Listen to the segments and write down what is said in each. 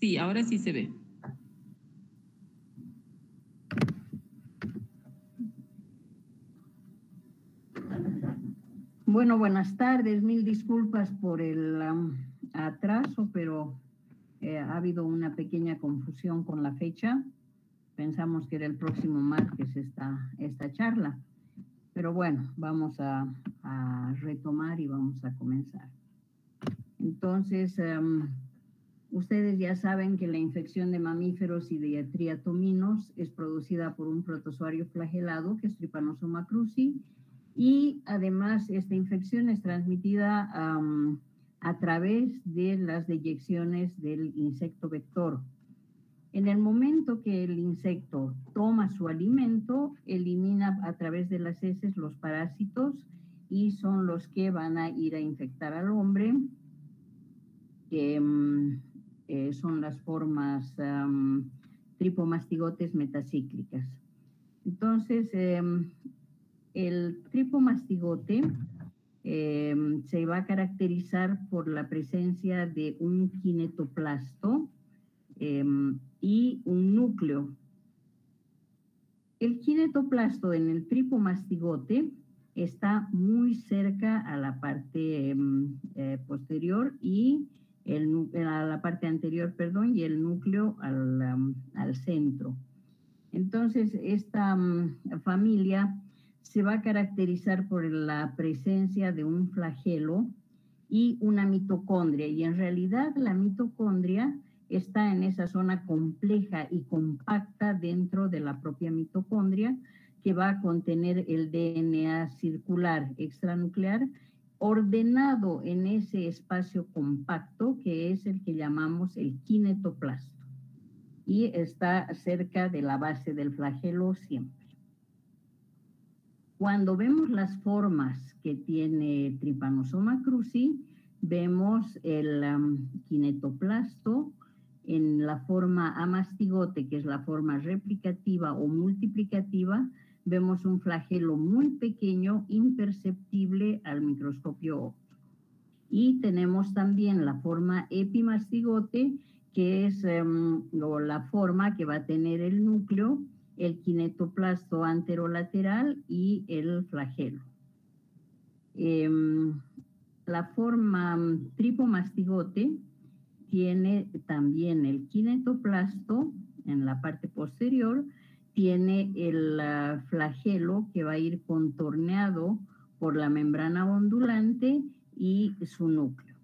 Sí, ahora sí se ve. Bueno, buenas tardes. Mil disculpas por el atraso, pero ha habido una pequeña confusión con la fecha. Pensamos que era el próximo martes esta charla. Pero bueno, vamos a retomar y vamos a comenzar. Entonces, ustedes ya saben que la infección de mamíferos y de triatominos es producida por un protozoario flagelado, que es Trypanosoma cruzi, y además esta infección es transmitida a través de las deyecciones del insecto vector. En el momento que el insecto toma su alimento, elimina a través de las heces los parásitos y son los que van a ir a infectar al hombre, que son las formas tripomastigotes metacíclicas. Entonces, el tripomastigote se va a caracterizar por la presencia de un kinetoplasto y un núcleo. El kinetoplasto en el tripomastigote está muy cerca a la parte posterior y a la parte anterior, perdón, y el núcleo al centro. Entonces, esta familia se va a caracterizar por la presencia de un flagelo y una mitocondria, y en realidad la mitocondria está en esa zona compleja y compacta dentro de la propia mitocondria, que va a contener el DNA circular extranuclear ordenado en ese espacio compacto que es el que llamamos el kinetoplasto y está cerca de la base del flagelo siempre. Cuando vemos las formas que tiene Trypanosoma cruzi, vemos el kinetoplasto en la forma amastigote, que es la forma replicativa o multiplicativa. Vemos un flagelo muy pequeño, imperceptible al microscopio óptico. Y tenemos también la forma epimastigote, que es la forma que va a tener el núcleo, el kinetoplasto anterolateral y el flagelo. La forma tripomastigote tiene también el kinetoplasto en la parte posterior, tiene el flagelo que va a ir contorneado por la membrana ondulante y su núcleo.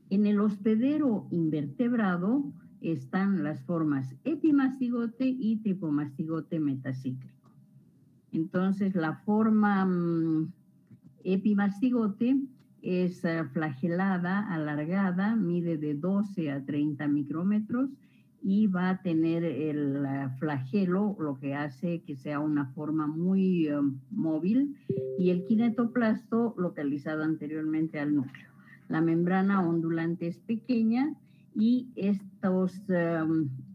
En el hospedero invertebrado están las formas epimastigote y tripomastigote metacíclico. Entonces, la forma epimastigote es flagelada, alargada, mide de 12 a 30 micrómetros y va a tener el flagelo, lo que hace que sea una forma muy móvil, y el kinetoplasto localizado anteriormente al núcleo. La membrana ondulante es pequeña y estos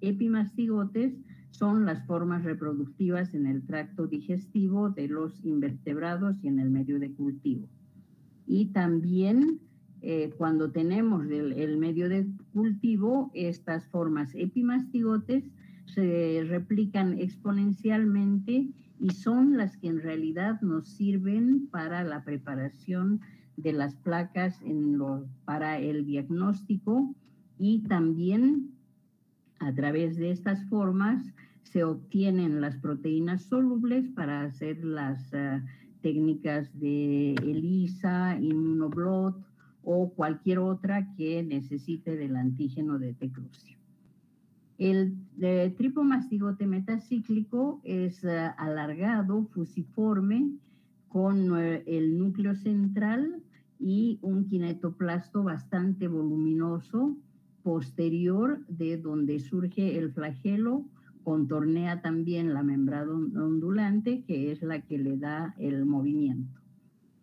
epimastigotes son las formas reproductivas en el tracto digestivo de los invertebrados y en el medio de cultivo. Y también cuando tenemos el medio de cultivo, estas formas epimastigotes se replican exponencialmente y son las que en realidad nos sirven para la preparación de las placas para el diagnóstico, y también a través de estas formas se obtienen las proteínas solubles para hacer las técnicas de ELISA, Immunoblot o cualquier otra que necesite del antígeno de T. cruzi. El tripomastigote metacíclico es alargado, fusiforme, con el núcleo central y un kinetoplasto bastante voluminoso posterior de donde surge el flagelo. Contornea también la membrana ondulante, que es la que le da el movimiento.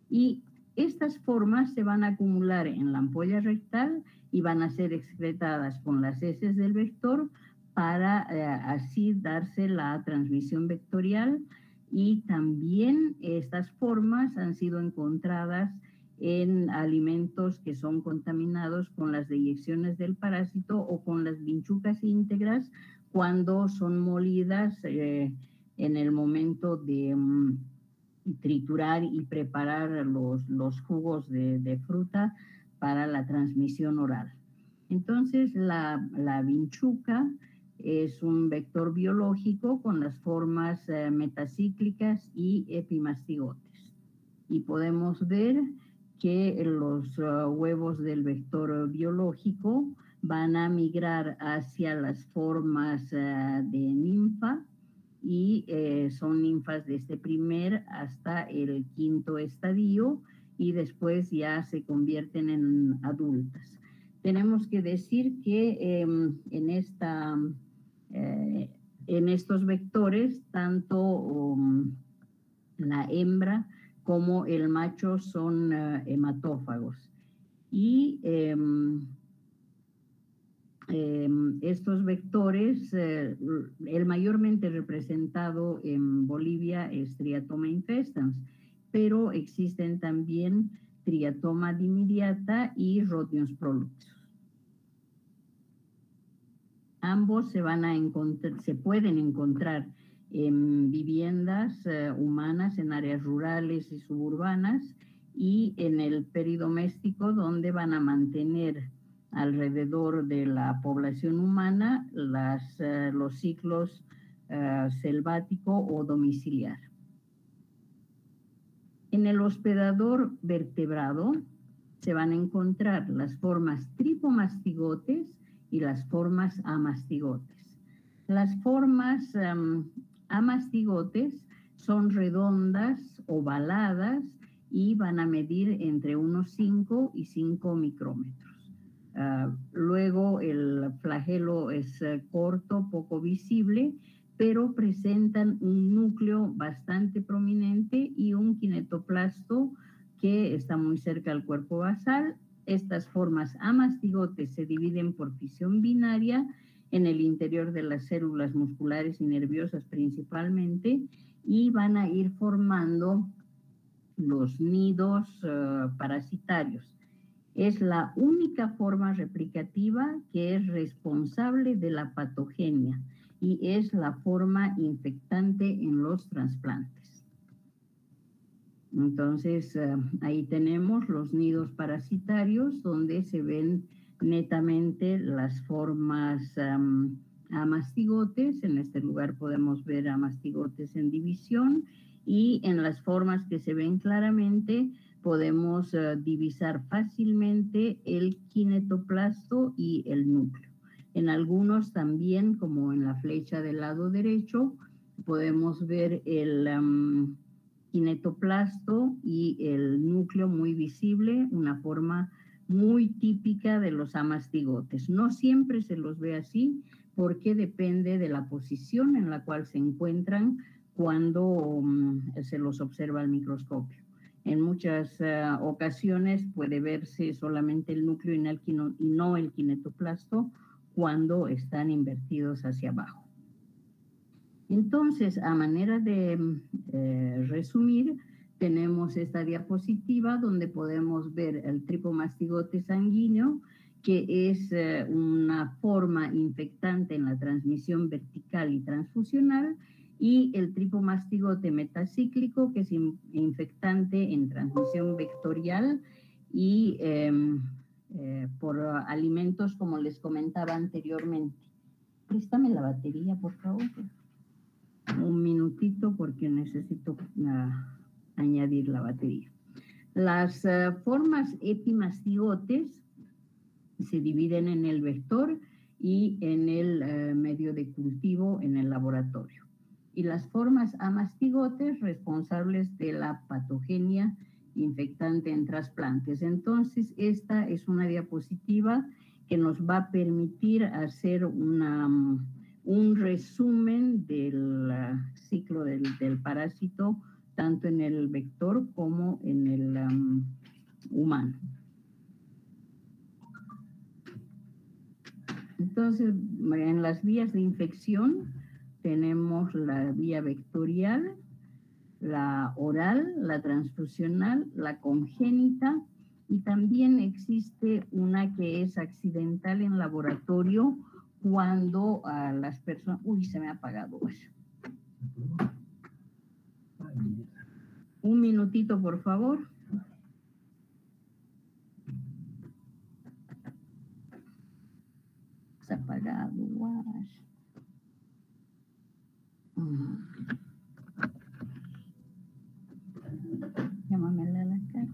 Y estas formas se van a acumular en la ampolla rectal y van a ser excretadas con las heces del vector para así darse la transmisión vectorial. Y también estas formas han sido encontradas en alimentos que son contaminados con las deyecciones del parásito o con las vinchucas íntegras cuando son molidas en el momento de triturar y preparar los jugos de fruta para la transmisión oral. Entonces, la vinchuca es un vector biológico con las formas metacíclicas y epimastigotes. Y podemos ver que los huevos del vector biológico van a migrar hacia las formas de ninfa y son ninfas desde primer hasta el quinto estadio y después ya se convierten en adultas. Tenemos que decir que en estos vectores, tanto la hembra como el macho son hematófagos. Y estos vectores, el mayormente representado en Bolivia es Triatoma infestans, pero existen también Triatoma dimidiata y Rhodius proluxus. Ambos se pueden encontrar en viviendas humanas, en áreas rurales y suburbanas, y en el peridoméstico, donde van a mantener alrededor de la población humana los ciclos selvático o domiciliar. En el hospedador vertebrado se van a encontrar las formas tripomastigotes y las formas amastigotes. Las formas amastigotes son redondas, ovaladas y van a medir entre unos 5 y 5 micrómetros. Luego el flagelo es corto, poco visible, pero presentan un núcleo bastante prominente y un kinetoplasto que está muy cerca del cuerpo basal. Estas formas amastigotes se dividen por fisión binaria en el interior de las células musculares y nerviosas principalmente, y van a ir formando los nidos parasitarios. Es la única forma replicativa que es responsable de la patogenia y es la forma infectante en los trasplantes. Entonces, ahí tenemos los nidos parasitarios, donde se ven netamente las formas amastigotes. En este lugar podemos ver amastigotes en división, y en las formas que se ven claramente podemos divisar fácilmente el kinetoplasto y el núcleo. En algunos también, como en la flecha del lado derecho, podemos ver el kinetoplasto y el núcleo muy visible, una forma muy típica de los amastigotes. No siempre se los ve así, porque depende de la posición en la cual se encuentran cuando se los observa al microscopio. En muchas ocasiones puede verse solamente el núcleo y no el kinetoplasto cuando están invertidos hacia abajo. Entonces, a manera de resumir, tenemos esta diapositiva donde podemos ver el tripomastigote sanguíneo, que es una forma infectante en la transmisión vertical y transfusional, y el tripomastigote metacíclico, que es infectante en transmisión vectorial y por alimentos, como les comentaba anteriormente. Préstame la batería, por favor. Un minutito, porque necesito añadir la batería. Las formas epimastigotes se dividen en el vector y en el medio de cultivo en el laboratorio. Y las formas amastigotes responsables de la patogenia infectante en trasplantes. Entonces, esta es una diapositiva que nos va a permitir hacer un resumen del ciclo del parásito, tanto en el vector como en el humano. Entonces, en las vías de infección tenemos la vía vectorial, la oral, la transfusional, la congénita, y también existe una que es accidental en laboratorio cuando a las personas... Uy, se me ha apagado eso. Un minutito, por favor. Se ha apagado, guay. Llámamela a la cara.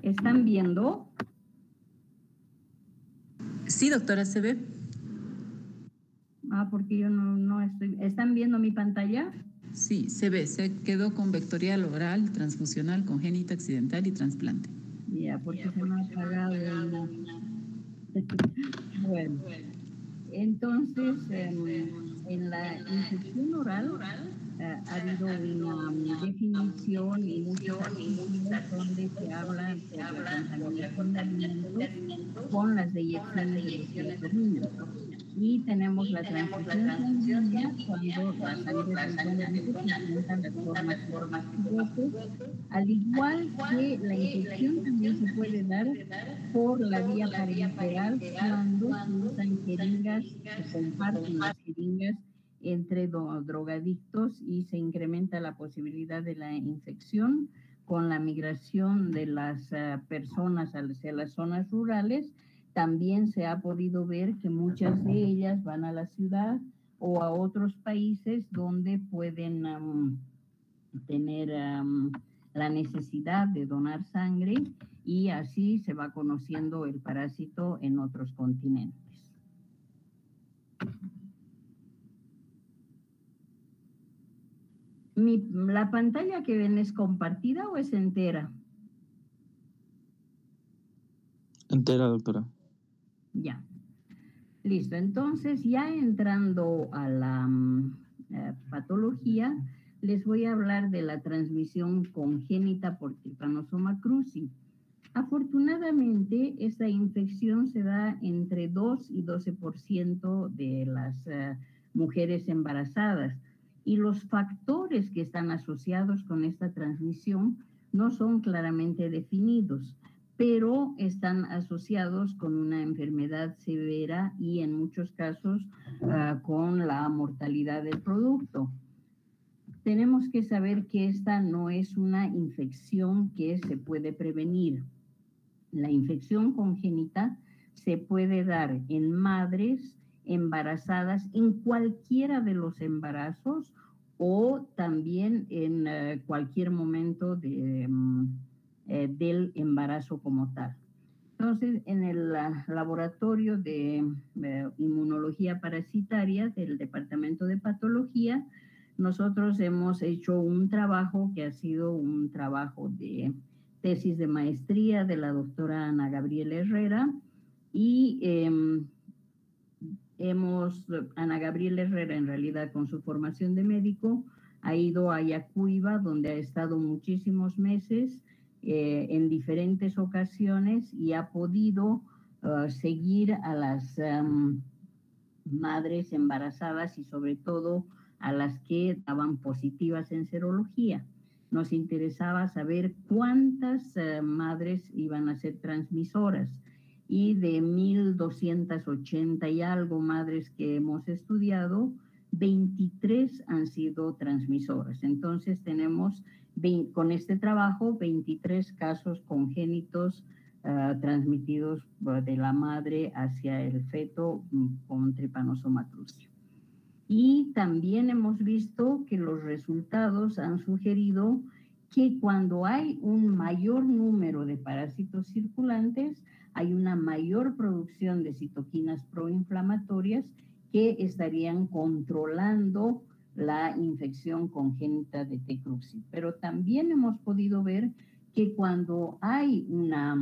¿Están viendo? Sí, doctora, se ve. Ah, porque yo no estoy... ¿Están viendo mi pantalla? Sí, se ve. Se quedó con vectorial, oral, transfusional, congénita, accidental y trasplante. Ya, porque se me ha apagado. Bueno, entonces, en la infección oral ha habido una definición y muchos artículos donde se habla por la contaminación de alimentos con las deyecciones de los serotonina. Y tenemos la transfusión sanguínea cuando la sangre del donante presenta las formas cigotes, al igual que la infección también se puede dar por la vía parenteral cuando se usan jeringas, se comparten las jeringas entre drogadictos y se incrementa la posibilidad de la infección con la migración de las personas hacia las zonas rurales. También se ha podido ver que muchas de ellas van a la ciudad o a otros países donde pueden tener la necesidad de donar sangre, y así se va conociendo el parásito en otros continentes. ¿La pantalla que ven es compartida o es entera? Entera, doctora. Ya. Listo. Entonces, ya entrando a la patología, les voy a hablar de la transmisión congénita por Trypanosoma cruzi. Afortunadamente, esta infección se da entre 2 y 12% de las mujeres embarazadas, y los factores que están asociados con esta transmisión no son claramente definidos, pero están asociados con una enfermedad severa y en muchos casos con la mortalidad del producto. Tenemos que saber que esta no es una infección que se puede prevenir. La infección congénita se puede dar en madres embarazadas en cualquiera de los embarazos o también en cualquier momento del embarazo como tal. Entonces, en el laboratorio de inmunología parasitaria del Departamento de Patología, nosotros hemos hecho un trabajo que ha sido un trabajo de tesis de maestría de la doctora Ana Gabriela Herrera, y Ana Gabriela Herrera, en realidad con su formación de médico, ha ido a Yacuiba, donde ha estado muchísimos meses en diferentes ocasiones, y ha podido seguir a las madres embarazadas y sobre todo a las que daban positivas en serología. Nos interesaba saber cuántas madres iban a ser transmisoras, y de 1,280 y algo madres que hemos estudiado, 23 han sido transmisoras. Entonces tenemos con este trabajo 23 casos congénitos transmitidos de la madre hacia el feto con Trypanosoma cruzi. Y también hemos visto que los resultados han sugerido que cuando hay un mayor número de parásitos circulantes, hay una mayor producción de citoquinas proinflamatorias que estarían controlando la infección congénita de T. cruzi. Pero también hemos podido ver que cuando hay una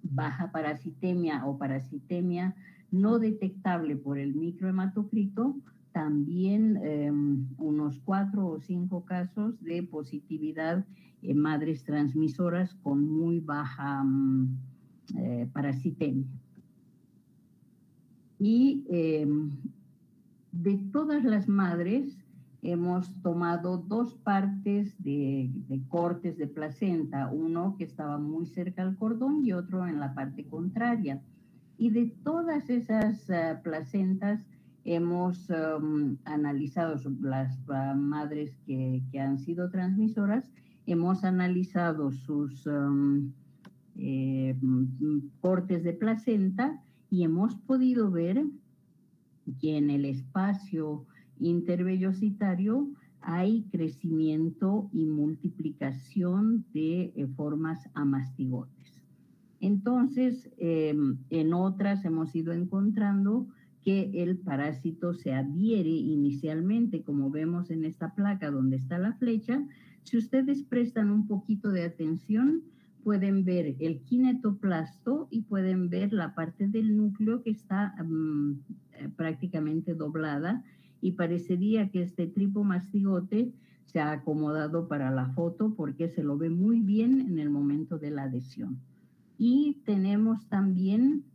baja parasitemia o parasitemia no detectable por el microhematocrito, también unos 4 o 5 casos de positividad en madres transmisoras con muy baja parasitemia. Y de todas las madres, hemos tomado dos partes de cortes de placenta, uno que estaba muy cerca al cordón y otro en la parte contraria. Y de todas esas placentas hemos analizado, las madres que han sido transmisoras, hemos analizado sus cortes de placenta y hemos podido ver que en el espacio intervellositario hay crecimiento y multiplicación de formas amastigotes. Entonces, en otras hemos ido encontrando que el parásito se adhiere inicialmente, como vemos en esta placa donde está la flecha. Si ustedes prestan un poquito de atención, pueden ver el kinetoplasto y pueden ver la parte del núcleo que está prácticamente doblada, y parecería que este tripomastigote se ha acomodado para la foto porque se lo ve muy bien en el momento de la adhesión. Y tenemos también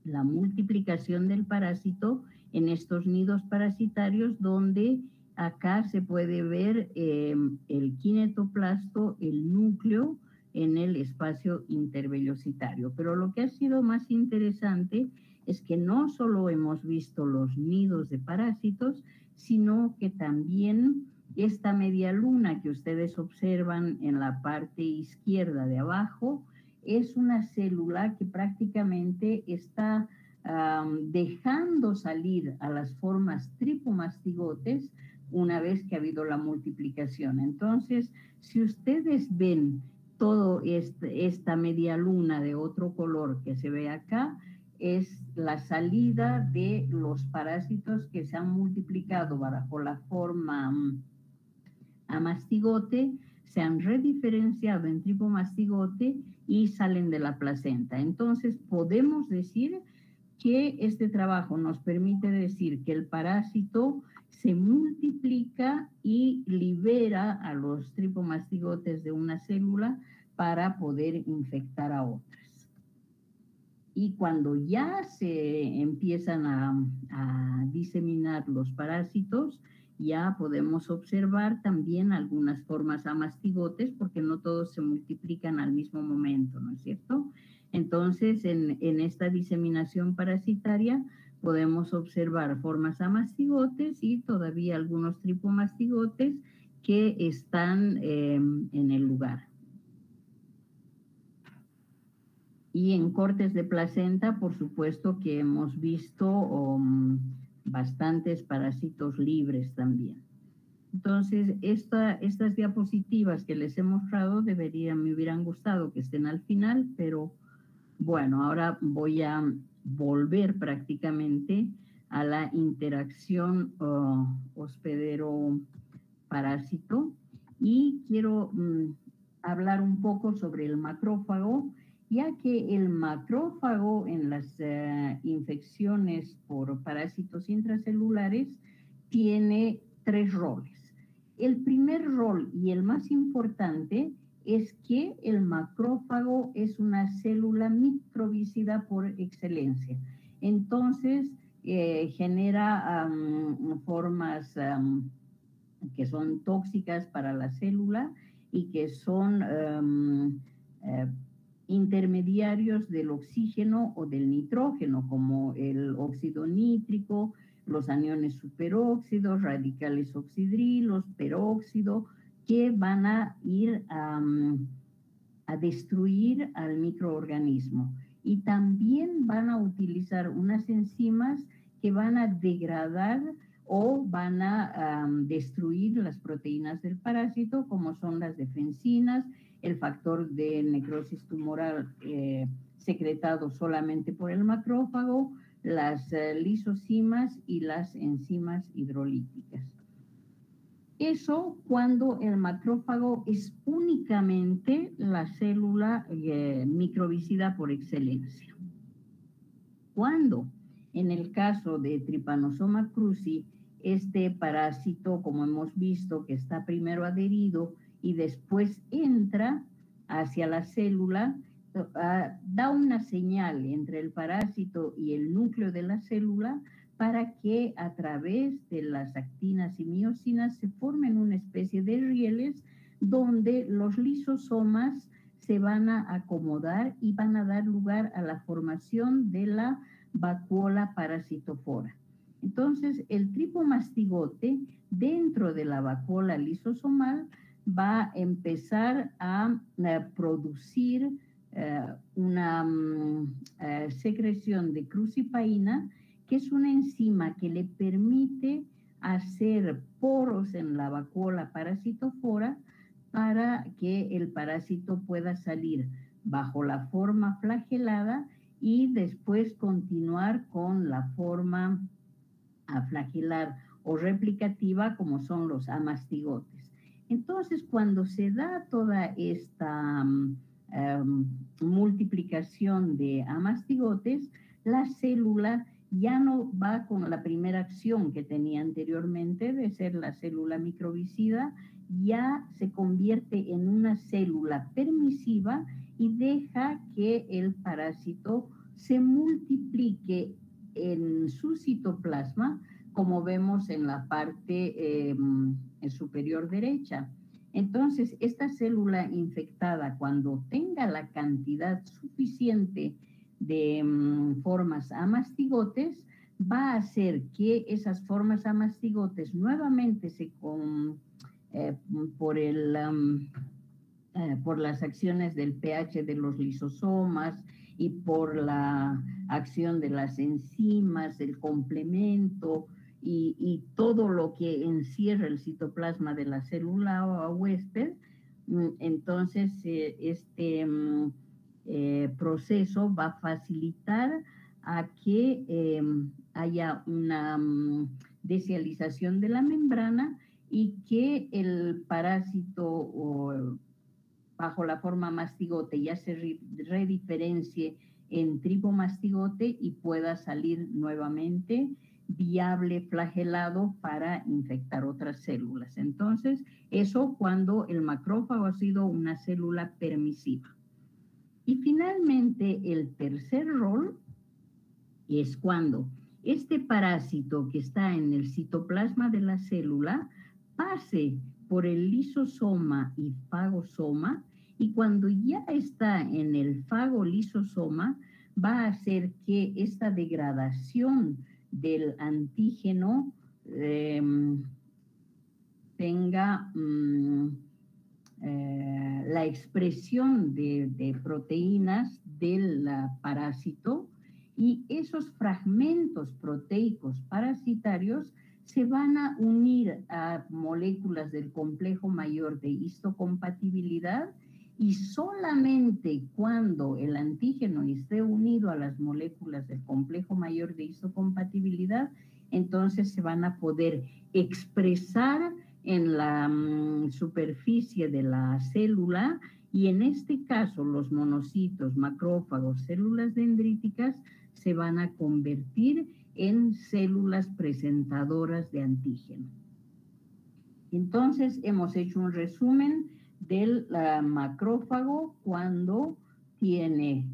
la multiplicación del parásito en estos nidos parasitarios, donde acá se puede ver el kinetoplasto, el núcleo, en el espacio intervellositario. Pero lo que ha sido más interesante es que no solo hemos visto los nidos de parásitos, sino que también esta media luna que ustedes observan en la parte izquierda de abajo es una célula que prácticamente está dejando salir a las formas tripomastigotes una vez que ha habido la multiplicación. Entonces, si ustedes ven toda esta media luna de otro color que se ve acá, es la salida de los parásitos que se han multiplicado bajo la forma amastigote, se han rediferenciado en tripomastigote y salen de la placenta. Entonces, podemos decir que este trabajo nos permite decir que el parásito se multiplica y libera a los tripomastigotes de una célula para poder infectar a otras. Y cuando ya se empiezan a diseminar los parásitos, ya podemos observar también algunas formas amastigotes, porque no todos se multiplican al mismo momento, ¿no es cierto? Entonces, en esta diseminación parasitaria podemos observar formas amastigotes y todavía algunos tripomastigotes que están en el lugar. Y en cortes de placenta, por supuesto que hemos visto bastantes parásitos libres también. Entonces, estas diapositivas que les he mostrado me hubieran gustado que estén al final, pero bueno, ahora voy a volver prácticamente a la interacción hospedero-parásito, y quiero hablar un poco sobre el macrófago, ya que el macrófago en las infecciones por parásitos intracelulares tiene tres roles. El primer rol y el más importante es que el macrófago es una célula microbicida por excelencia. Entonces, genera formas que son tóxicas para la célula y que son intermediarios del oxígeno o del nitrógeno, como el óxido nítrico, los aniones superóxidos, radicales oxidrilos, peróxido, que van a ir a destruir al microorganismo. Y también van a utilizar unas enzimas que van a degradar o van a destruir las proteínas del parásito, como son las defensinas, el factor de necrosis tumoral secretado solamente por el macrófago, las lisocimas y las enzimas hidrolíticas. Eso cuando el macrófago es únicamente la célula microbicida por excelencia. Cuando, en el caso de Trypanosoma cruzi, este parásito, como hemos visto, que está primero adherido y después entra hacia la célula, da una señal entre el parásito y el núcleo de la célula para que a través de las actinas y miocinas se formen una especie de rieles donde los lisosomas se van a acomodar y van a dar lugar a la formación de la vacuola parasitofora. Entonces, el tripomastigote dentro de la vacuola lisosomal va a empezar a producir una secreción de crucipaína, que es una enzima que le permite hacer poros en la vacuola parasitofora para que el parásito pueda salir bajo la forma flagelada y después continuar con la forma flagelar o replicativa, como son los amastigotes. Entonces, cuando se da toda esta multiplicación de amastigotes, la célula ya no va con la primera acción que tenía anteriormente de ser la célula microbicida, ya se convierte en una célula permisiva y deja que el parásito se multiplique en su citoplasma, como vemos en la parte superior derecha. Entonces, esta célula infectada, cuando tenga la cantidad suficiente de formas amastigotes, va a hacer que esas formas amastigotes nuevamente por las acciones del pH de los lisosomas y por la acción de las enzimas, el complemento y todo lo que encierra el citoplasma de la célula huésped, entonces este proceso va a facilitar a que haya una descialización de la membrana y que el parásito bajo la forma mastigote ya se rediferencie en tripomastigote y pueda salir nuevamente viable flagelado para infectar otras células. Entonces, eso cuando el macrófago ha sido una célula permisiva. Y finalmente, el tercer rol es cuando este parásito que está en el citoplasma de la célula pase por el lisosoma y fagosoma, y cuando ya está en el fagolisosoma, va a hacer que esta degradación del antígeno tenga la expresión de proteínas del parásito, y esos fragmentos proteicos parasitarios se van a unir a moléculas del complejo mayor de histocompatibilidad, y solamente cuando el antígeno esté unido a las moléculas del complejo mayor de histocompatibilidad, entonces se van a poder expresar en la superficie de la célula, y en este caso los monocitos, macrófagos, células dendríticas se van a convertir en células presentadoras de antígeno. Entonces hemos hecho un resumen del macrófago cuando tiene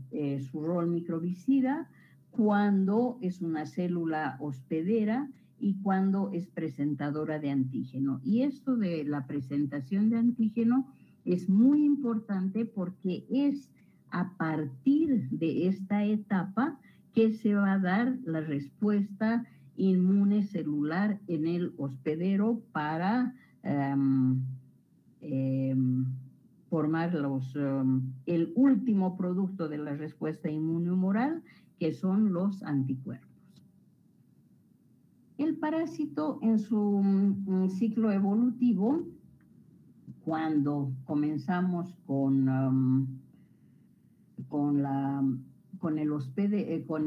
su rol microbicida, cuando es una célula hospedera y cuando es presentadora de antígeno. Y esto de la presentación de antígeno es muy importante porque es a partir de esta etapa que se va a dar la respuesta inmune celular en el hospedero para formar el último producto de la respuesta inmunohumoral, que son los anticuerpos. El parásito en su ciclo evolutivo, cuando comenzamos con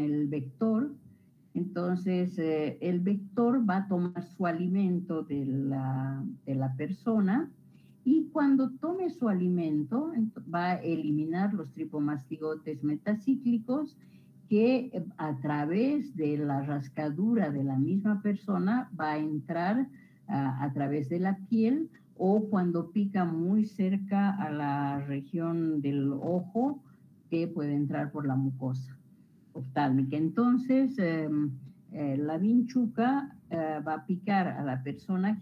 el vector, entonces el vector va a tomar su alimento de la persona, y cuando tome su alimento va a eliminar los tripomastigotes metacíclicos que a través de la rascadura de la misma persona va a entrar a través de la piel, o cuando pica muy cerca a la región del ojo, que puede entrar por la mucosa oftálmica. Entonces, La vinchuca va a picar a la persona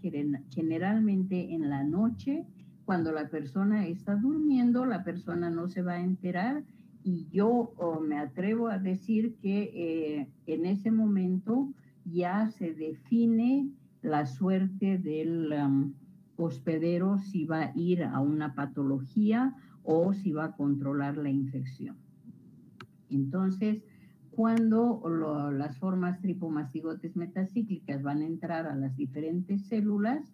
generalmente en la noche. Cuando la persona está durmiendo, la persona no se va a enterar, y yo me atrevo a decir que en ese momento ya se define la suerte del hospedero, si va a ir a una patología o si va a controlar la infección. Entonces, cuando las formas tripomastigotes metacíclicas van a entrar a las diferentes células,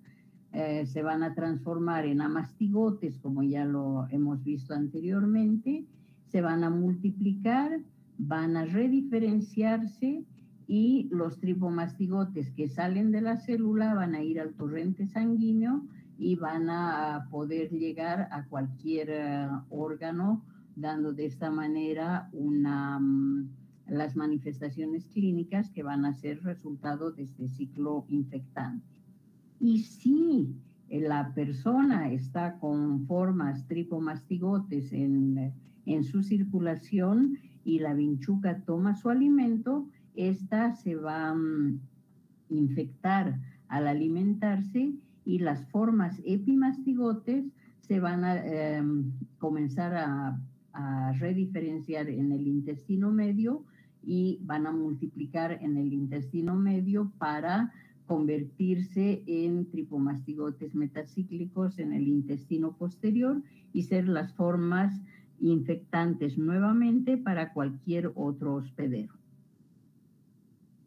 se van a transformar en amastigotes, como ya lo hemos visto anteriormente, se van a multiplicar, van a rediferenciarse, y los tripomastigotes que salen de la célula van a ir al torrente sanguíneo y van a poder llegar a cualquier órgano, dando de esta manera las manifestaciones clínicas que van a ser resultado de este ciclo infectante. Y si la persona está con formas tripomastigotes en su circulación y la vinchuca toma su alimento, esta se va a infectar al alimentarse, y las formas epimastigotes se van a comenzar a rediferenciar en el intestino medio y van a multiplicar en el intestino medio para convertirse en tripomastigotes metacíclicos en el intestino posterior y ser las formas infectantes nuevamente para cualquier otro hospedero.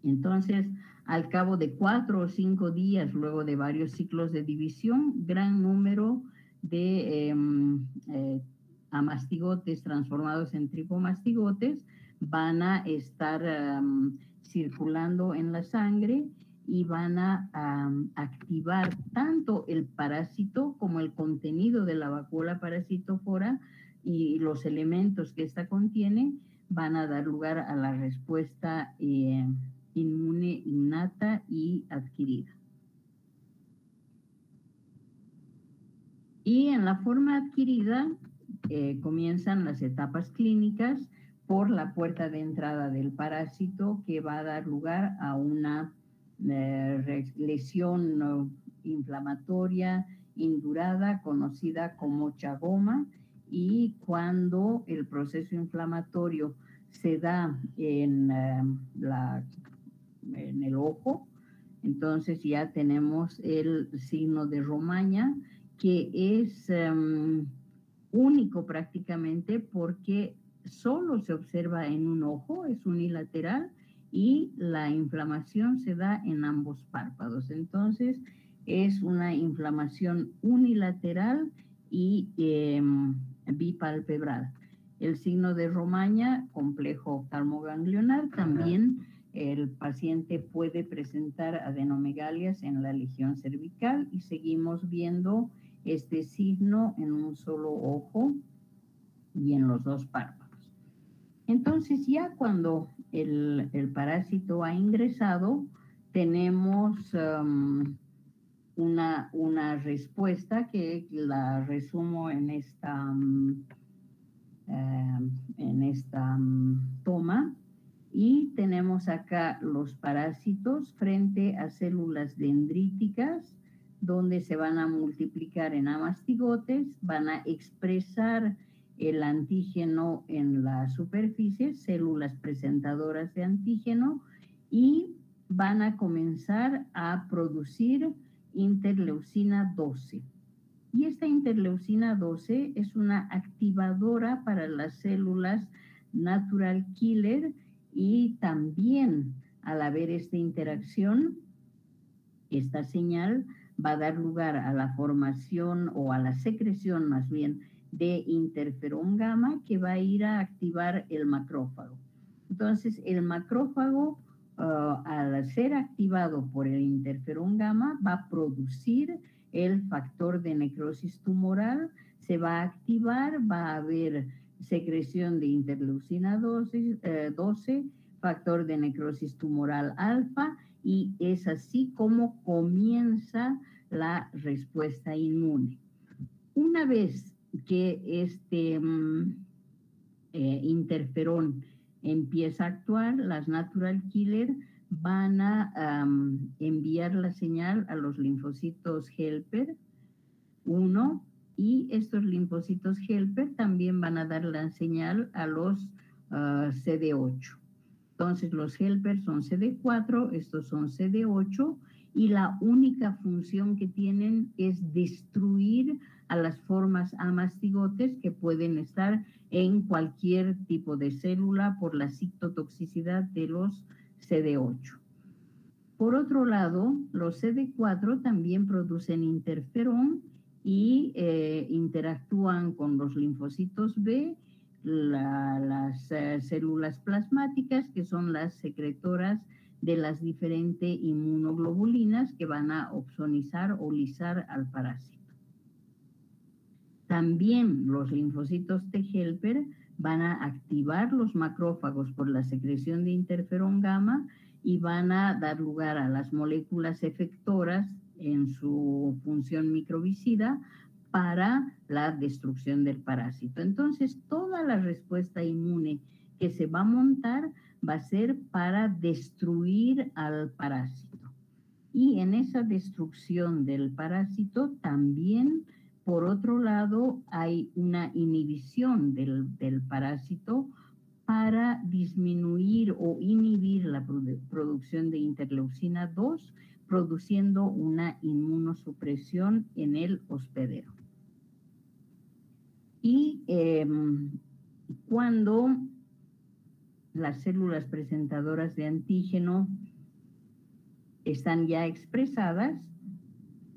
Entonces, al cabo de 4 o 5 días, luego de varios ciclos de división, gran número de amastigotes transformados en tripomastigotes van a estar circulando en la sangre y van a activar tanto el parásito como el contenido de la vacuola parasitófora, y los elementos que ésta contiene van a dar lugar a la respuesta inmune innata y adquirida. Y en la forma adquirida comienzan las etapas clínicas por la puerta de entrada del parásito, que va a dar lugar a una lesión inflamatoria indurada conocida como chagoma, y cuando el proceso inflamatorio se da en el ojo, entonces ya tenemos el signo de Romaña, que es único prácticamente porque solo se observa en un ojo, es unilateral, y la inflamación se da en ambos párpados. Entonces es una inflamación unilateral y bipalpebral. El signo de Romaña, complejo oftalmoganglionar, también el paciente puede presentar adenomegalias en la legión cervical, y seguimos viendo este signo en un solo ojo y en los dos párpados. Entonces, ya cuando el parásito ha ingresado, tenemos una respuesta que la resumo en esta toma. Y tenemos acá los parásitos frente a células dendríticas, donde se van a multiplicar en amastigotes, van a expresar el antígeno en la superficie, células presentadoras de antígeno, y van a comenzar a producir interleucina 12. Y esta interleucina 12 es una activadora para las células natural killer, y también al haber esta interacción, esta señal va a dar lugar a la formación o a la secreción más bien de interferón gamma, que va a ir a activar el macrófago. Entonces el macrófago al ser activado por el interferón gamma va a producir el factor de necrosis tumoral, se va a activar, va a haber secreción de interleucina 12, factor de necrosis tumoral alfa, y es así como comienza la respuesta inmune. Una vez que este interferón empieza a actuar, las natural killer van a enviar la señal a los linfocitos helper 1 y estos linfocitos helper también van a dar la señal a los CD8. Entonces los helper son CD4, estos son CD8 y la única función que tienen es destruir a las formas amastigotes que pueden estar en cualquier tipo de célula por la citotoxicidad de los CD8. Por otro lado, los CD4 también producen interferón y interactúan con los linfocitos B, las células plasmáticas, que son las secretoras de las diferentes inmunoglobulinas que van a opsonizar o lisar al parásito. También los linfocitos T helper van a activar los macrófagos por la secreción de interferón gamma y van a dar lugar a las moléculas efectoras en su función microbicida para la destrucción del parásito. Entonces, toda la respuesta inmune que se va a montar va a ser para destruir al parásito. Y en esa destrucción del parásito también, por otro lado, hay una inhibición del parásito para disminuir o inhibir la producción de interleucina 2, produciendo una inmunosupresión en el hospedero. Y cuando las células presentadoras de antígeno están ya expresadas,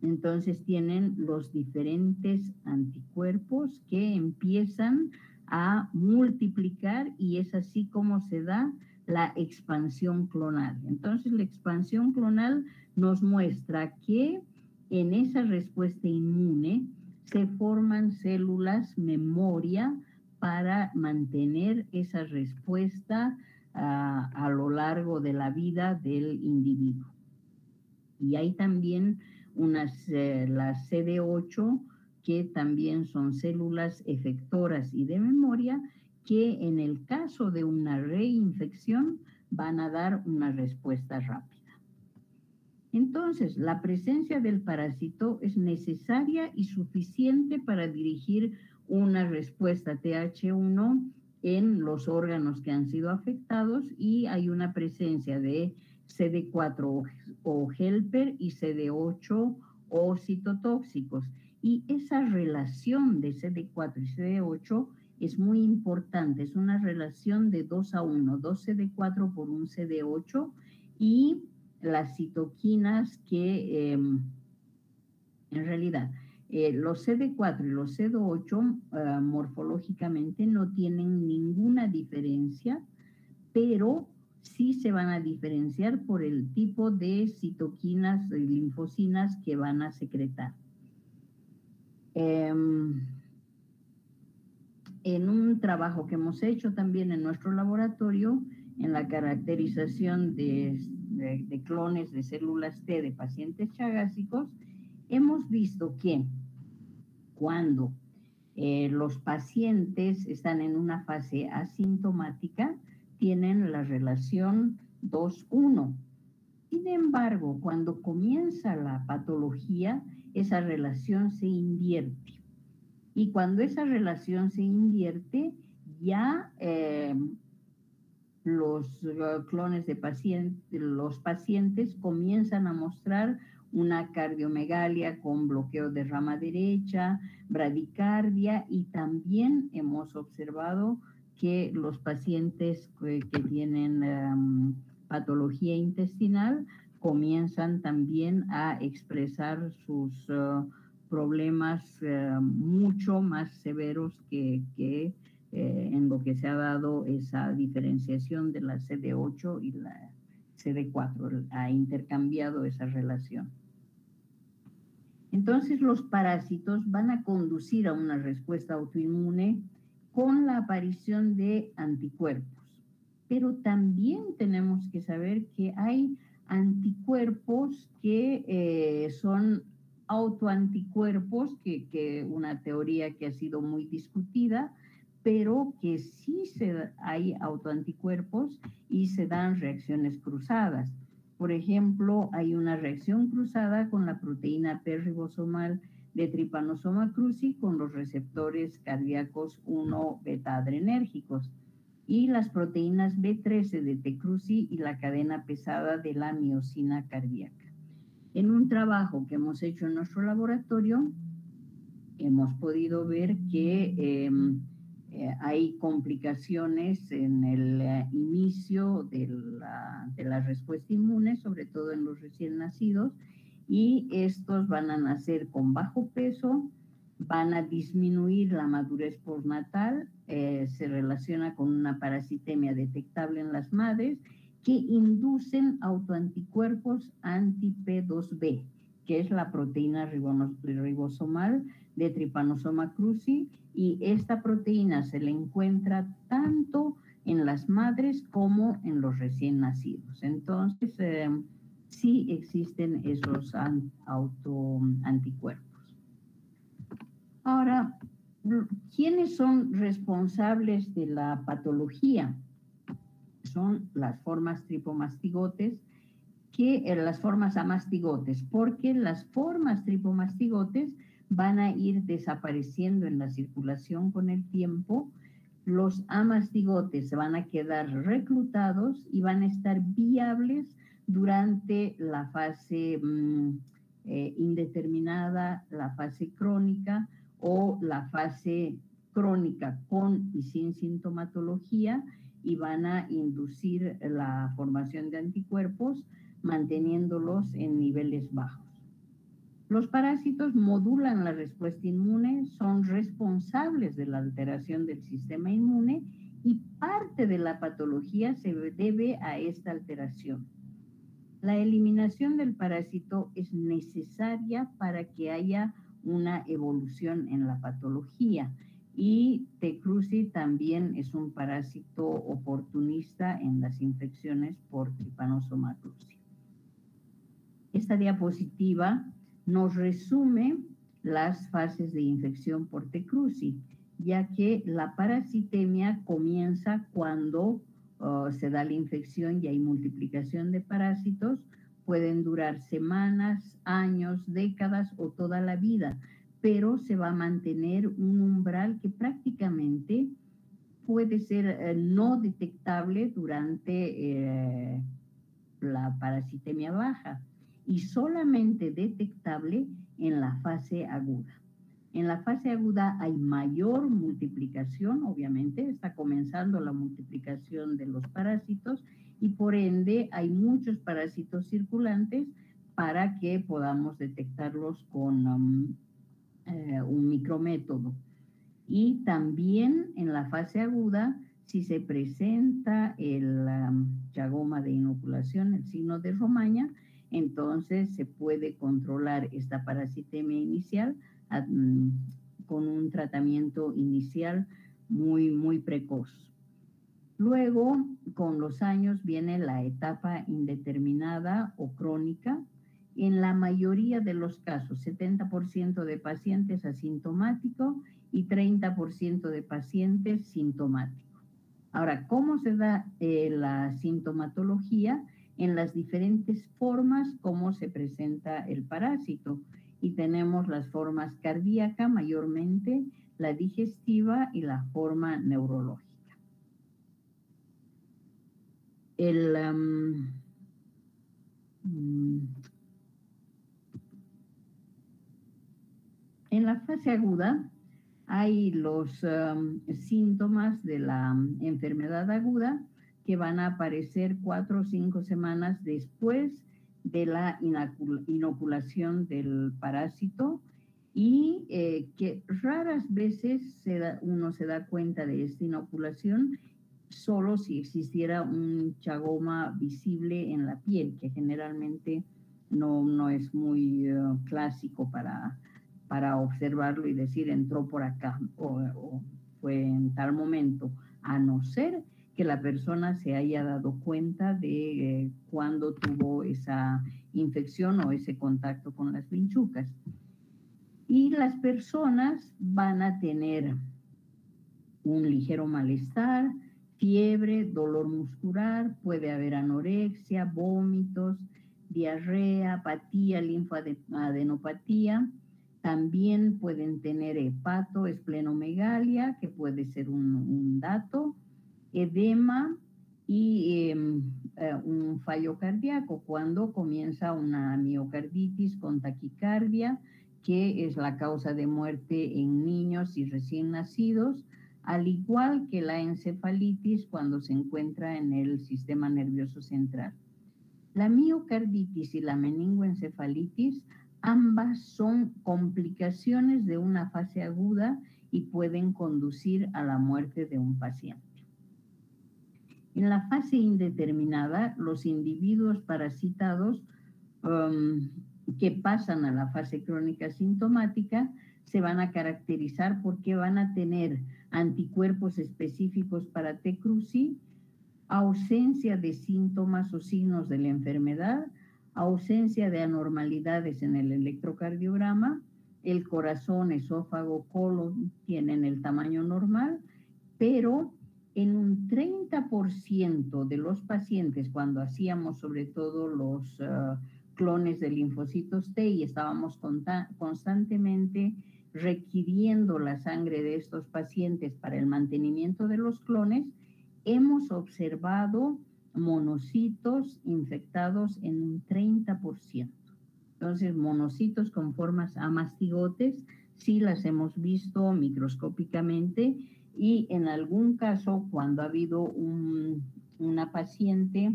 entonces tienen los diferentes anticuerpos que empiezan a multiplicar y es así como se da la expansión clonal. Entonces la expansión clonal nos muestra que en esa respuesta inmune se forman células memoria para mantener esa respuesta a lo largo de la vida del individuo. Y hay también las CD8 que también son células efectoras y de memoria que en el caso de una reinfección van a dar una respuesta rápida. Entonces, la presencia del parásito es necesaria y suficiente para dirigir una respuesta TH1 en los órganos que han sido afectados y hay una presencia de CD4 o helper y CD8 o citotóxicos. Y esa relación de CD4 y CD8 es muy importante, es una relación de 2:1, 2 CD4 por un CD8 y las citoquinas que en realidad los CD4 y los CD8 morfológicamente no tienen ninguna diferencia, pero sí se van a diferenciar por el tipo de citoquinas y linfocinas que van a secretar. En un trabajo que hemos hecho también en nuestro laboratorio, en la caracterización de clones de células T de pacientes chagásicos, hemos visto que cuando los pacientes están en una fase asintomática, tienen la relación 2:1. Sin embargo, cuando comienza la patología, esa relación se invierte. Y cuando esa relación se invierte, ya los clones de los pacientes comienzan a mostrar una cardiomegalia con bloqueo de rama derecha, bradicardia y también hemos observado que los pacientes que tienen patología intestinal comienzan también a expresar sus problemas mucho más severos que en lo que se ha dado esa diferenciación de la CD8 y la CD4, ha intercambiado esa relación. Entonces los parásitos van a conducir a una respuesta autoinmune con la aparición de anticuerpos. Pero también tenemos que saber que hay anticuerpos que son autoanticuerpos, que una teoría que ha sido muy discutida, pero que sí hay autoanticuerpos y se dan reacciones cruzadas. Por ejemplo, hay una reacción cruzada con la proteína P ribosomal de Trypanosoma cruzi con los receptores cardíacos 1 beta-adrenérgicos y las proteínas B13 de T. cruzi y la cadena pesada de la miosina cardíaca. En un trabajo que hemos hecho en nuestro laboratorio, hemos podido ver que hay complicaciones en el inicio de la respuesta inmune, sobre todo en los recién nacidos, y estos van a nacer con bajo peso, van a disminuir la madurez postnatal, se relaciona con una parasitemia detectable en las madres que inducen autoanticuerpos anti-P2B, que es la proteína ribosomal de Trypanosoma cruzi, y esta proteína se le encuentra tanto en las madres como en los recién nacidos. Entonces, sí existen esos autoanticuerpos. Ahora, ¿quiénes son responsables de la patología? Son las formas tripomastigotes, las formas amastigotes, porque las formas tripomastigotes van a ir desapareciendo en la circulación con el tiempo. Los amastigotes se van a quedar reclutados y van a estar viables durante la fase indeterminada, la fase crónica o la fase crónica con y sin sintomatología, y van a inducir la formación de anticuerpos manteniéndolos en niveles bajos. Los parásitos modulan la respuesta inmune, son responsables de la alteración del sistema inmune y parte de la patología se debe a esta alteración. La eliminación del parásito es necesaria para que haya una evolución en la patología, y T. cruzi también es un parásito oportunista en las infecciones por Trypanosoma cruzi. Esta diapositiva nos resume las fases de infección por T. cruzi, ya que la parasitemia comienza cuando se da la infección y hay multiplicación de parásitos. Pueden durar semanas, años, décadas o toda la vida, pero se va a mantener un umbral que prácticamente puede ser no detectable durante la parasitemia baja y solamente detectable en la fase aguda. En la fase aguda hay mayor multiplicación, obviamente, está comenzando la multiplicación de los parásitos y por ende hay muchos parásitos circulantes para que podamos detectarlos con un micrométodo. Y también en la fase aguda, si se presenta el chagoma de inoculación, el signo de Romaña, entonces se puede controlar esta parasitemia inicial con un tratamiento inicial muy precoz. Luego, con los años, viene la etapa indeterminada o crónica. En la mayoría de los casos, 70% de pacientes asintomáticos y 30% de pacientes sintomáticos. Ahora, ¿cómo se da la sintomatología? En las diferentes formas como se presenta el parásito. Y tenemos las formas cardíaca mayormente, la digestiva y la forma neurológica. En la fase aguda hay los síntomas de la enfermedad aguda que van a aparecer 4 o 5 semanas después de la inoculación del parásito y que raras veces uno se da cuenta de esta inoculación solo si existiera un chagoma visible en la piel, que generalmente no es muy clásico para observarlo y decir entró por acá o fue en tal momento, a no ser que la persona se haya dado cuenta de cuándo tuvo esa infección o ese contacto con las vinchucas. Y las personas van a tener un ligero malestar, fiebre, dolor muscular, puede haber anorexia, vómitos, diarrea, apatía, linfadenopatía. También pueden tener hepatoesplenomegalia, que puede ser un dato, edema y un fallo cardíaco cuando comienza una miocarditis con taquicardia, que es la causa de muerte en niños y recién nacidos, al igual que la encefalitis cuando se encuentra en el sistema nervioso central. La miocarditis y la meningoencefalitis ambas son complicaciones de una fase aguda y pueden conducir a la muerte de un paciente. En la fase indeterminada, los individuos parasitados que pasan a la fase crónica sintomática se van a caracterizar porque van a tener anticuerpos específicos para T. cruzi, ausencia de síntomas o signos de la enfermedad, ausencia de anormalidades en el electrocardiograma, el corazón, esófago, colon tienen el tamaño normal, pero en un 30% de los pacientes, cuando hacíamos sobre todo los clones de linfocitos T y estábamos constantemente requiriendo la sangre de estos pacientes para el mantenimiento de los clones, hemos observado monocitos infectados en un 30%. Entonces, monocitos con formas amastigotes, sí las hemos visto microscópicamente y en algún caso, cuando ha habido una paciente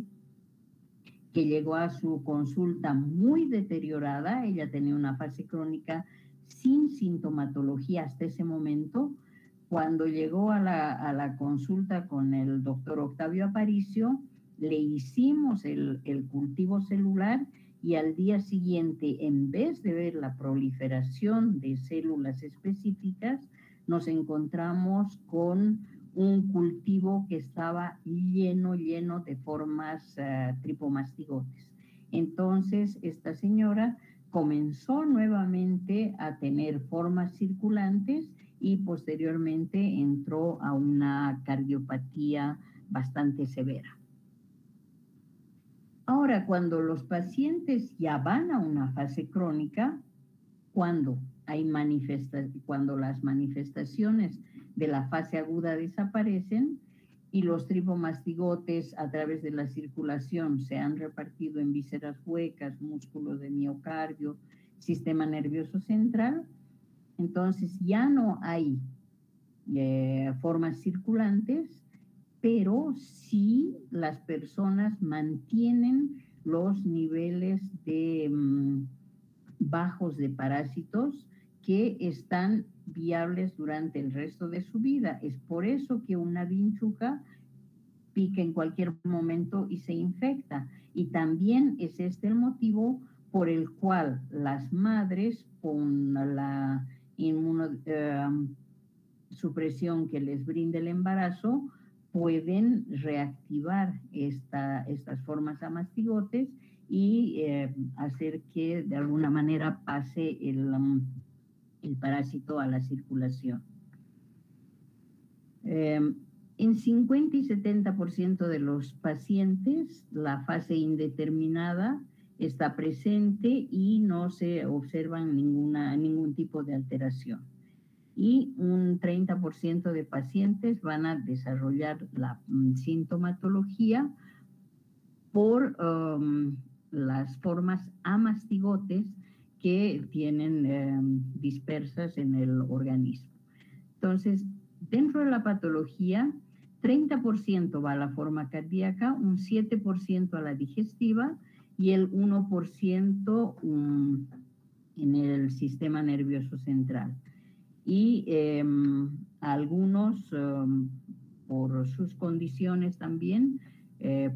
que llegó a su consulta muy deteriorada, ella tenía una fase crónica sin sintomatología hasta ese momento. Cuando llegó a la consulta con el doctor Octavio Aparicio, le hicimos el cultivo celular y al día siguiente, en vez de ver la proliferación de células específicas, nos encontramos con un cultivo que estaba lleno de formas tripomastigotes. Entonces, esta señora comenzó nuevamente a tener formas circulantes y posteriormente entró a una cardiopatía bastante severa. Ahora, cuando los pacientes ya van a una fase crónica, cuando las manifestaciones de la fase aguda desaparecen y los tripomastigotes a través de la circulación se han repartido en vísceras huecas, músculos de miocardio, sistema nervioso central, entonces ya no hay formas circulantes, pero sí las personas mantienen los niveles de bajos de parásitos que están viables durante el resto de su vida. Es por eso que una vinchuca pica en cualquier momento y se infecta. Y también es este el motivo por el cual las madres con la inmunosupresión que les brinda el embarazo pueden reactivar estas formas amastigotes y hacer que de alguna manera pase el parásito a la circulación. En 50 y 70% de los pacientes, la fase indeterminada está presente y no se observan ningún tipo de alteración. Y un 30% de pacientes van a desarrollar la sintomatología por las formas amastigotes que tienen dispersas en el organismo. Entonces, dentro de la patología, 30% va a la forma cardíaca, un 7% a la digestiva y el 1% en el sistema nervioso central. Y algunos, por sus condiciones también,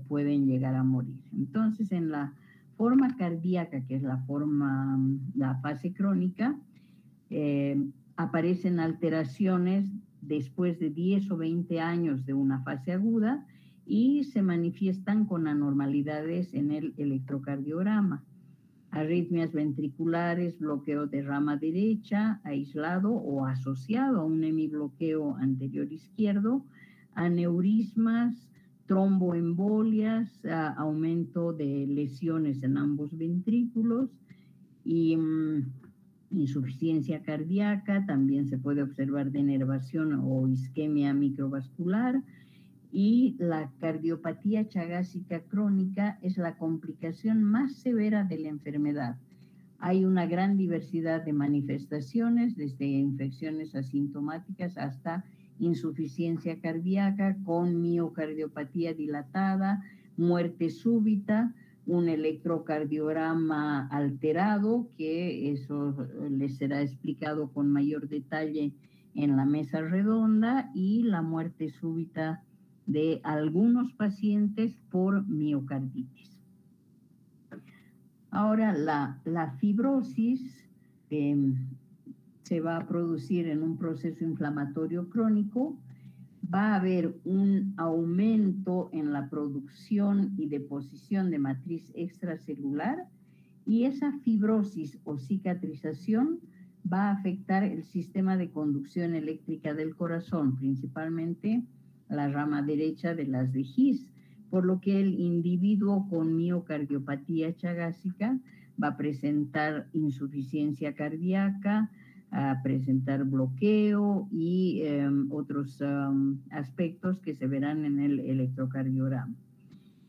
pueden llegar a morir. Entonces, en la forma cardíaca, que es la fase crónica, aparecen alteraciones después de 10 o 20 años de una fase aguda y se manifiestan con anormalidades en el electrocardiograma. Arritmias ventriculares, bloqueo de rama derecha, aislado o asociado a un hemibloqueo anterior izquierdo, aneurismas, tromboembolias, aumento de lesiones en ambos ventrículos y insuficiencia cardíaca. También se puede observar denervación o isquemia microvascular. Y la cardiopatía chagásica crónica es la complicación más severa de la enfermedad. Hay una gran diversidad de manifestaciones, desde infecciones asintomáticas hasta insuficiencia cardíaca con miocardiopatía dilatada, muerte súbita, un electrocardiograma alterado, que eso les será explicado con mayor detalle en la mesa redonda, y la muerte súbita de algunos pacientes por miocarditis. Ahora, la fibrosis se va a producir en un proceso inflamatorio crónico. Va a haber un aumento en la producción y deposición de matriz extracelular, y esa fibrosis o cicatrización va a afectar el sistema de conducción eléctrica del corazón, principalmente la rama derecha de las de His, por lo que el individuo con miocardiopatía chagásica va a presentar insuficiencia cardíaca, a presentar bloqueo y otros aspectos que se verán en el electrocardiograma.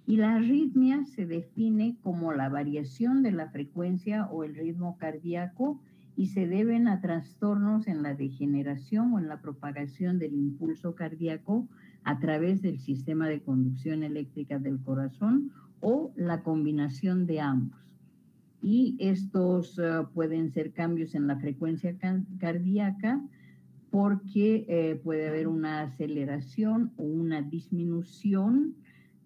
Y la arritmia se define como la variación de la frecuencia o el ritmo cardíaco, y se deben a trastornos en la degeneración o en la propagación del impulso cardíaco a través del sistema de conducción eléctrica del corazón, o la combinación de ambos. Y estos pueden ser cambios en la frecuencia cardíaca, porque puede haber una aceleración o una disminución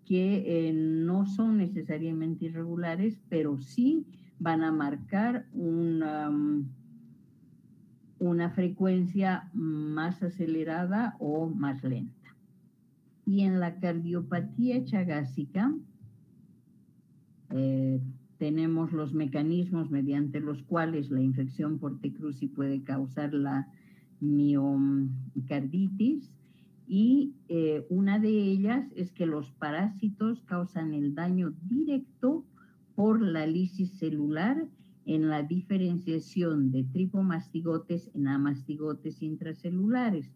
que no son necesariamente irregulares, pero sí van a marcar una frecuencia más acelerada o más lenta. Y en la cardiopatía chagásica tenemos los mecanismos mediante los cuales la infección por T. cruzi puede causar la miocarditis, y una de ellas es que los parásitos causan el daño directo por la lisis celular en la diferenciación de tripomastigotes en amastigotes intracelulares,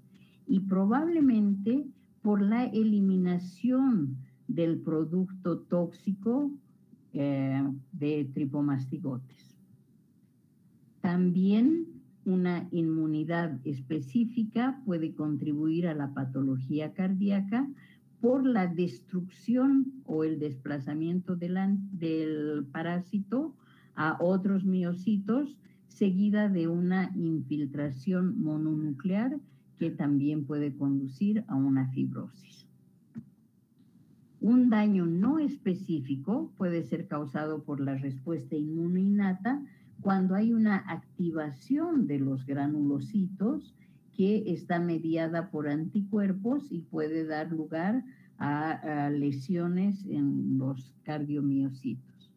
y probablemente por la eliminación del producto tóxico de tripomastigotes. También una inmunidad específica puede contribuir a la patología cardíaca por la destrucción o el desplazamiento del parásito a otros miocitos, seguida de una infiltración mononuclear que también puede conducir a una fibrosis. Un daño no específico puede ser causado por la respuesta inmunoinnata cuando hay una activación de los granulocitos que está mediada por anticuerpos y puede dar lugar a lesiones en los cardiomiocitos.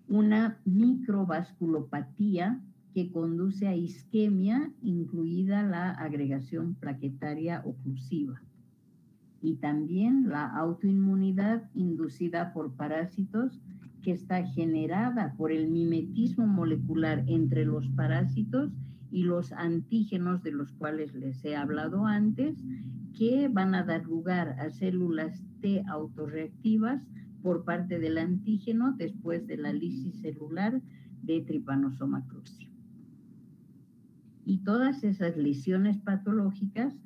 Una microvasculopatía que conduce a isquemia, incluida la agregación plaquetaria oclusiva. Y también la autoinmunidad inducida por parásitos, que está generada por el mimetismo molecular entre los parásitos y los antígenos de los cuales les he hablado antes, que van a dar lugar a células T autorreactivas por parte del antígeno después de la lisis celular de Trypanosoma cruzi. Y todas esas lesiones patológicas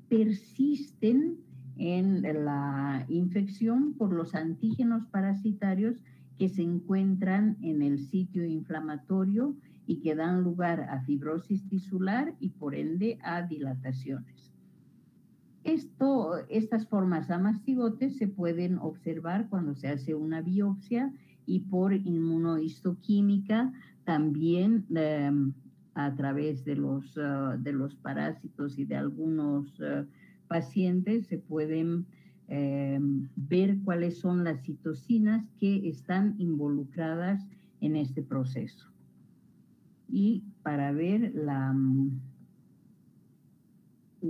persisten en la infección por los antígenos parasitarios que se encuentran en el sitio inflamatorio y que dan lugar a fibrosis tisular y por ende a dilataciones. Estas formas amastigotes se pueden observar cuando se hace una biopsia, y por inmunohistoquímica también a través de los parásitos y de algunos pacientes se pueden ver cuáles son las citocinas que están involucradas en este proceso. Y para ver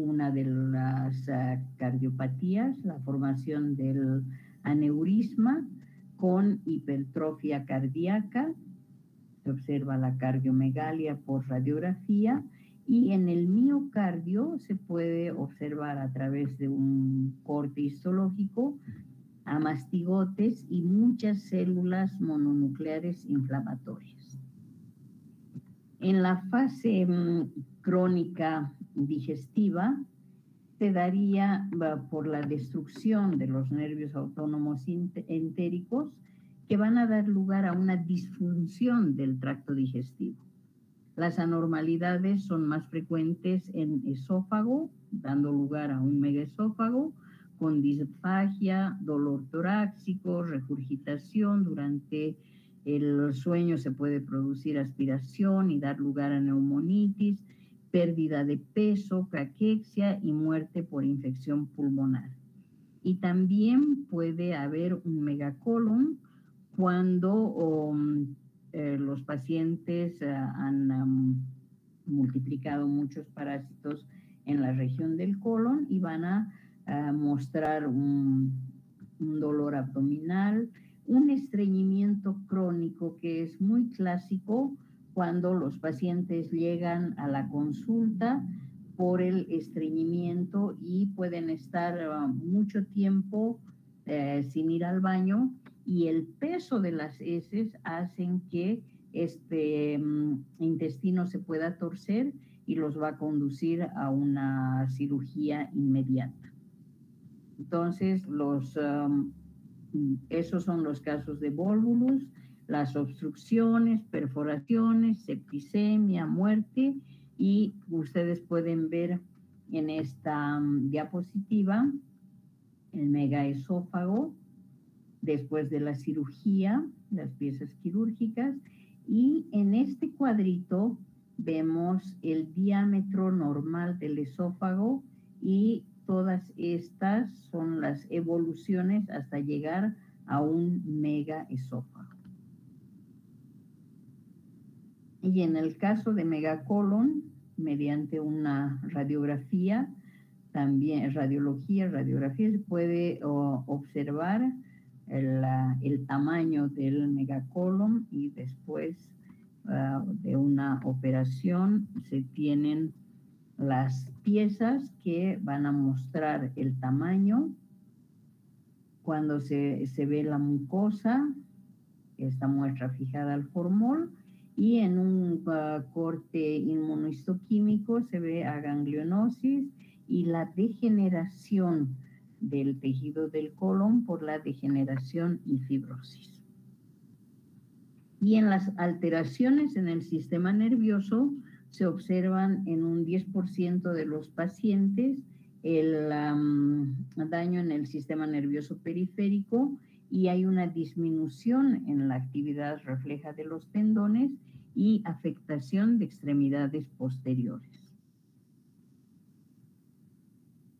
una de las cardiopatías, la formación del aneurisma con hipertrofia cardíaca. Se observa la cardiomegalia por radiografía y en el miocardio se puede observar a través de un corte histológico a mastigotes y muchas células mononucleares inflamatorias. En la fase crónica digestiva se daría por la destrucción de los nervios autónomos entéricos que van a dar lugar a una disfunción del tracto digestivo. Las anormalidades son más frecuentes en esófago, dando lugar a un megaesófago, con disfagia, dolor torácico, regurgitación. Durante el sueño se puede producir aspiración y dar lugar a neumonitis, pérdida de peso, caquexia y muerte por infección pulmonar. Y también puede haber un megacolon cuando los pacientes han multiplicado muchos parásitos en la región del colon y van a mostrar un dolor abdominal, un estreñimiento crónico que es muy clásico cuando los pacientes llegan a la consulta por el estreñimiento y pueden estar mucho tiempo sin ir al baño, y el peso de las heces hacen que este intestino se pueda torcer y los va a conducir a una cirugía inmediata. Entonces, esos son los casos de volvulus, las obstrucciones, perforaciones, septicemia, muerte, y ustedes pueden ver en esta diapositiva el megaesófago después de la cirugía, las piezas quirúrgicas, y en este cuadrito vemos el diámetro normal del esófago y todas estas son las evoluciones hasta llegar a un megaesófago. Y en el caso de megacolon, mediante una radiografía, también radiografía, se puede observar el tamaño del megacolon, y después de una operación se tienen las piezas que van a mostrar el tamaño. Cuando se ve la mucosa, esta muestra fijada al formol, y en un corte inmunohistoquímico se ve aganglionosis y la degeneración del tejido del colon por la degeneración y fibrosis. Y en las alteraciones en el sistema nervioso se observan en un 10% de los pacientes el daño en el sistema nervioso periférico, y hay una disminución en la actividad refleja de los tendones y afectación de extremidades posteriores.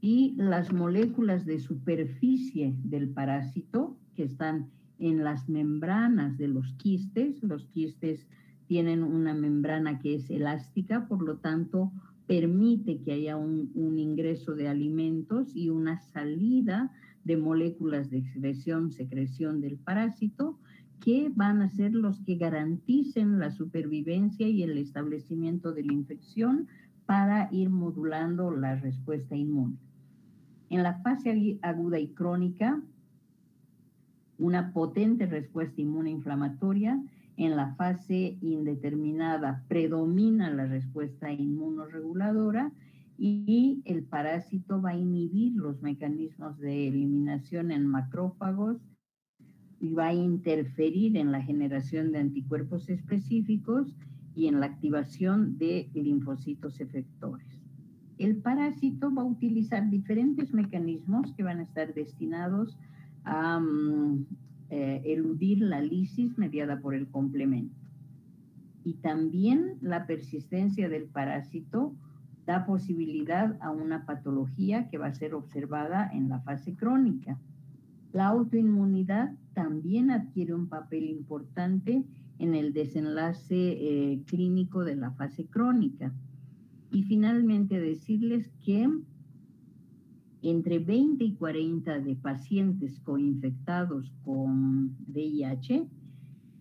Y las moléculas de superficie del parásito que están en las membranas de los quistes tienen una membrana que es elástica, por lo tanto permite que haya un ingreso de alimentos y una salida de moléculas de secreción del parásito, que van a ser los que garanticen la supervivencia y el establecimiento de la infección para ir modulando la respuesta inmune. En la fase aguda y crónica, una potente respuesta inmune inflamatoria. En la fase indeterminada predomina la respuesta inmunorreguladora, y el parásito va a inhibir los mecanismos de eliminación en macrófagos y va a interferir en la generación de anticuerpos específicos y en la activación de linfocitos efectores. El parásito va a utilizar diferentes mecanismos que van a estar destinados a eludir la lisis mediada por el complemento. Y también la persistencia del parásito da posibilidad a una patología que va a ser observada en la fase crónica. La autoinmunidad también adquiere un papel importante en el desenlace clínico de la fase crónica. Y finalmente decirles que entre 20 y 40 de pacientes coinfectados con VIH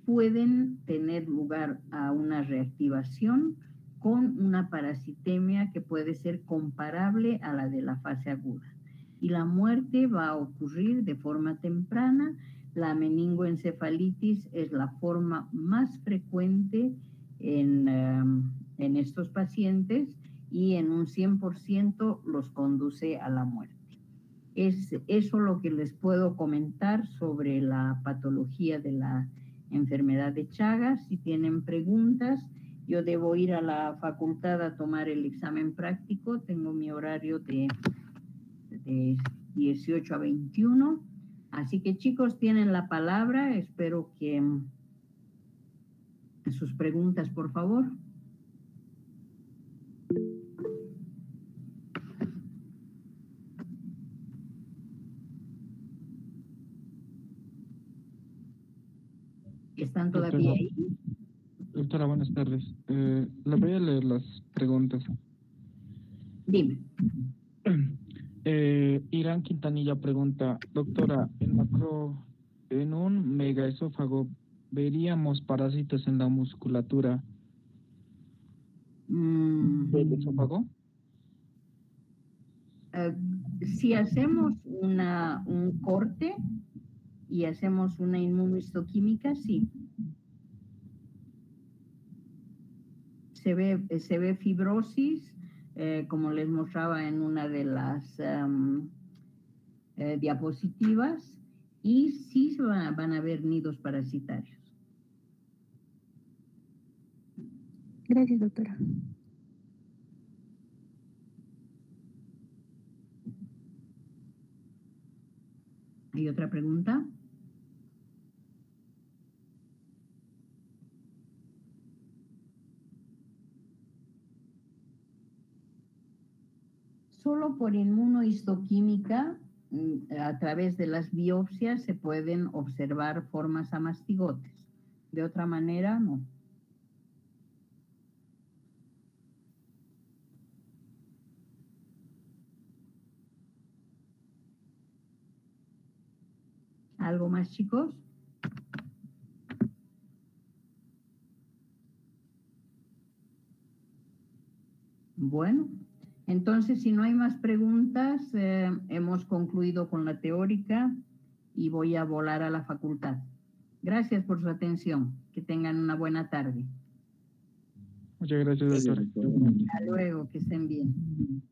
pueden tener lugar a una reactivación con una parasitemia que puede ser comparable a la de la fase aguda. Y la muerte va a ocurrir de forma temprana. La meningoencefalitis es la forma más frecuente en estos pacientes y en un 100% los conduce a la muerte. Es eso lo que les puedo comentar sobre la patología de la enfermedad de Chagas. Si tienen preguntas, yo debo ir a la facultad a tomar el examen práctico. Tengo mi horario de 18 a 21. Así que chicos, tienen la palabra. Espero que sus preguntas, por favor. ¿Están todavía ahí? Doctora, buenas tardes. Le voy a leer las preguntas. Dime. Irán Quintanilla pregunta, doctora, en un megaesófago, ¿veríamos parásitos en la musculatura del esófago? Si hacemos un corte y hacemos una inmunohistoquímica, sí. Se ve fibrosis, como les mostraba en una de las diapositivas, y sí van a haber nidos parasitarios. Gracias, doctora. ¿Hay otra pregunta? Solo por inmunohistoquímica, a través de las biopsias, se pueden observar formas a mastigotes. De otra manera, no. ¿Algo más, chicos? Bueno, entonces, si no hay más preguntas, hemos concluido con la teórica y voy a volar a la facultad. Gracias por su atención. Que tengan una buena tarde. Muchas gracias, doctora. Hasta luego, que estén bien.